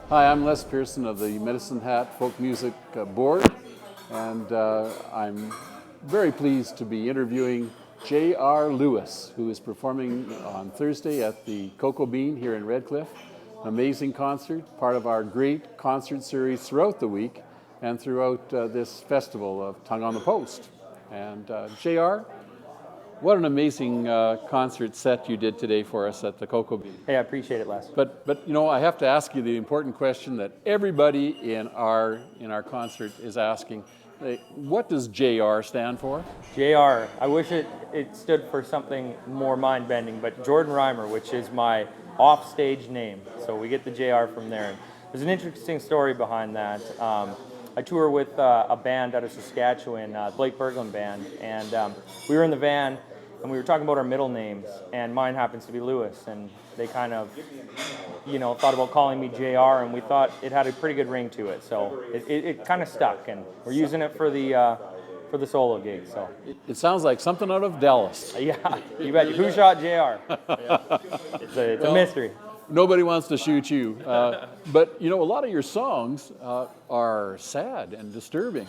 Hi, I'm Les Pearson of the Medicine Hat Folk Music Board, and I'm very pleased to be interviewing J.R. Lewis, who is performing on Thursday at the Cocoa Bean here in Redcliffe. An amazing concert, part of our great concert series throughout the week and throughout this festival of Tongue on the Post. And J.R., what an amazing concert set you did today for us at the Cocoa Bean. Hey, I appreciate it, Les. But I have to ask you the important question that everybody in our concert is asking. What does JR stand for? JR, I wish it stood for something more mind-bending, but Jordan Reimer, which is my off-stage name. So we get the JR from there. There's an interesting story behind that. I tour with a band out of Saskatchewan, Blake Berglund Band, and we were in the van, and we were talking about our middle names, and mine happens to be Lewis, and they kind of, thought about calling me JR, and we thought it had a pretty good ring to it, so it kind of stuck, and we're using it for the solo gig. So it sounds like something out of Dallas. Yeah, you bet. Who shot JR? Yeah. It's a mystery. Nobody wants to shoot you, but a lot of your songs are sad and disturbing.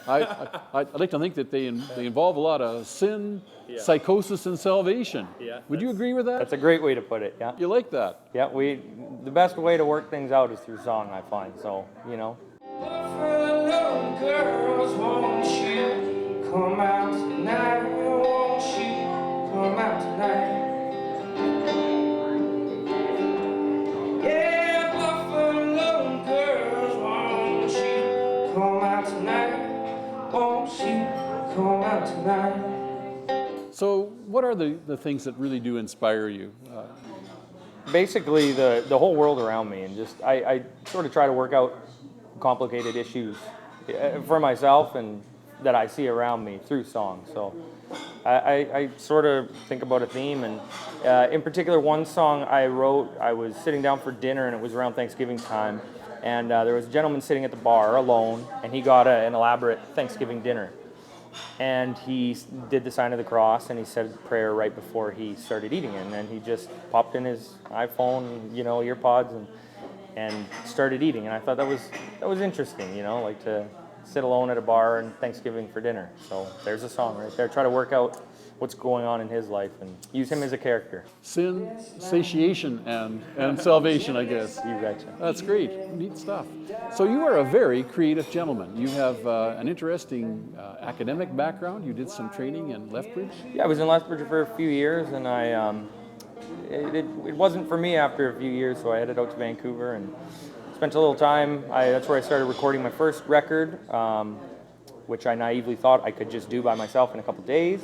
I'd like to think that they involve a lot of sin, psychosis, and salvation. Would you agree with that? That's a great way to put it. Yeah. You like that? Yeah. The best way to work things out is through song, I find. So Buffalo girls, won't you come out tonight? Won't you come out tonight? Yeah, Buffalo girls, won't you come out tonight? Won't you come out tonight? So what are the things that really do inspire you? Basically, the whole world around me, and just I sort of try to work out complicated issues for myself and that I see around me through song. So I sort of think about a theme, and in particular, one song I wrote, I was sitting down for dinner, and it was around Thanksgiving time, and there was a gentleman sitting at the bar alone, and he got an elaborate Thanksgiving dinner. And he did the sign of the cross, and he said prayer right before he started eating it. And then he just popped in his iPhone, earpods, and started eating. And I thought that was interesting, like to sit alone at a bar and Thanksgiving for dinner. So there's a song right there. Try to work out what's going on in his life and use him as a character. Sin, satiation, and salvation, I guess. You betcha. That's great. Neat stuff. So you are a very creative gentleman. You have an interesting academic background. You did some training in Lethbridge. Yeah, I was in Lethbridge for a few years, and it wasn't for me after a few years, so I headed out to Vancouver and spent a little time. That's where I started recording my first record, which I naively thought I could just do by myself in a couple days,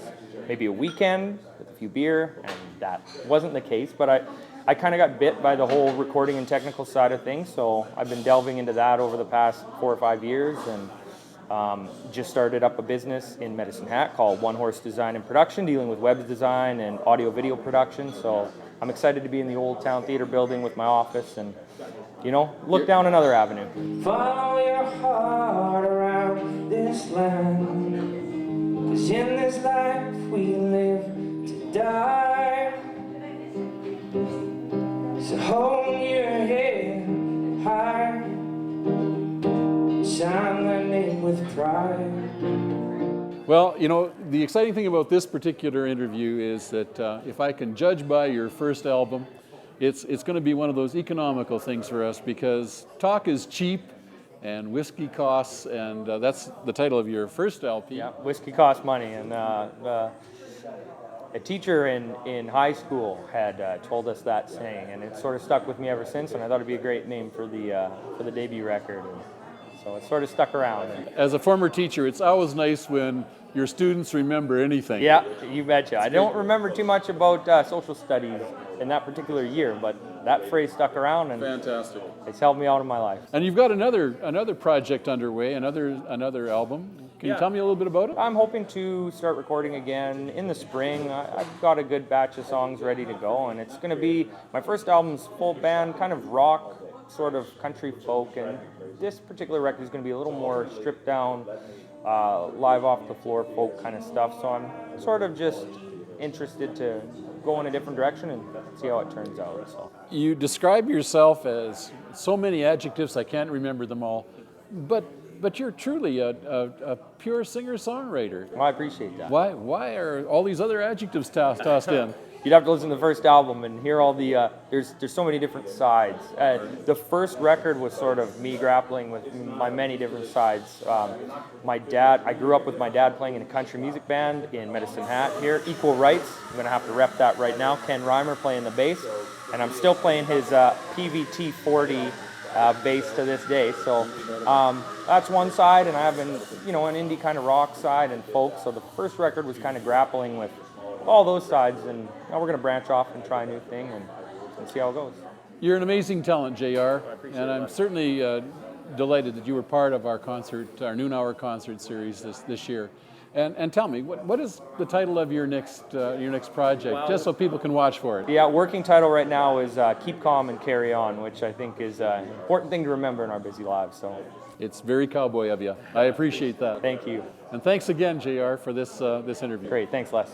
maybe a weekend with a few beer, and that wasn't the case. But I kind of got bit by the whole recording and technical side of things, so I've been delving into that over the past 4 or 5 years, and just started up a business in Medicine Hat called One Horse Design and Production, dealing with web design and audio-video production. So I'm excited to be in the Old Town Theatre building with my office and, look down another avenue. Follow your heart around this land, 'cause in this life we live to die. So hold your head high, shine that name with pride. Well, the exciting thing about this particular interview is that if I can judge by your first album, it's going to be one of those economical things for us because talk is cheap and whiskey costs, and that's the title of your first LP. Yeah, whiskey costs money, and a teacher in high school had told us that saying, and it sort of stuck with me ever since, and I thought it'd be a great name for the debut record. And so it sort of stuck around. As a former teacher, it's always nice when your students remember anything. Yeah, you betcha. I don't remember too much about social studies in that particular year, but that phrase stuck around, and Fantastic. it's helped me out in my life. And you've got another project underway, another album. Can you tell me a little bit about it? I'm hoping to start recording again in the spring. I've got a good batch of songs ready to go, and it's going to be my first album's full band, kind of rock, sort of country folk, and this particular record is going to be a little more stripped down, live off the floor folk kind of stuff. So I'm sort of just interested to go in a different direction and see how it turns out. So. You describe yourself as so many adjectives, I can't remember them all, but you're truly a pure singer-songwriter. Well, I appreciate that. Why are all these other adjectives tossed in? You'd have to listen to the first album and hear all the, there's so many different sides. The first record was sort of me grappling with my many different sides. I grew up with my dad playing in a country music band in Medicine Hat here, Equal Rights. I'm gonna have to rep that right now. Ken Reimer playing the bass, and I'm still playing his PVT 40 bass to this day. So that's one side, and I have an indie kind of rock side and folk. So the first record was kind of grappling with all those sides, and now we're going to branch off and try a new thing and see how it goes. You're an amazing talent, JR, and I'm certainly delighted that you were part of our noon hour concert series this year. And tell me, what is the title of your next project, just so people can watch for it? Yeah, working title right now is Keep Calm and Carry On, which I think is an important thing to remember in our busy lives. So it's very cowboy of you. I appreciate that. Thank you. And thanks again, JR, for this interview. Great, thanks Les.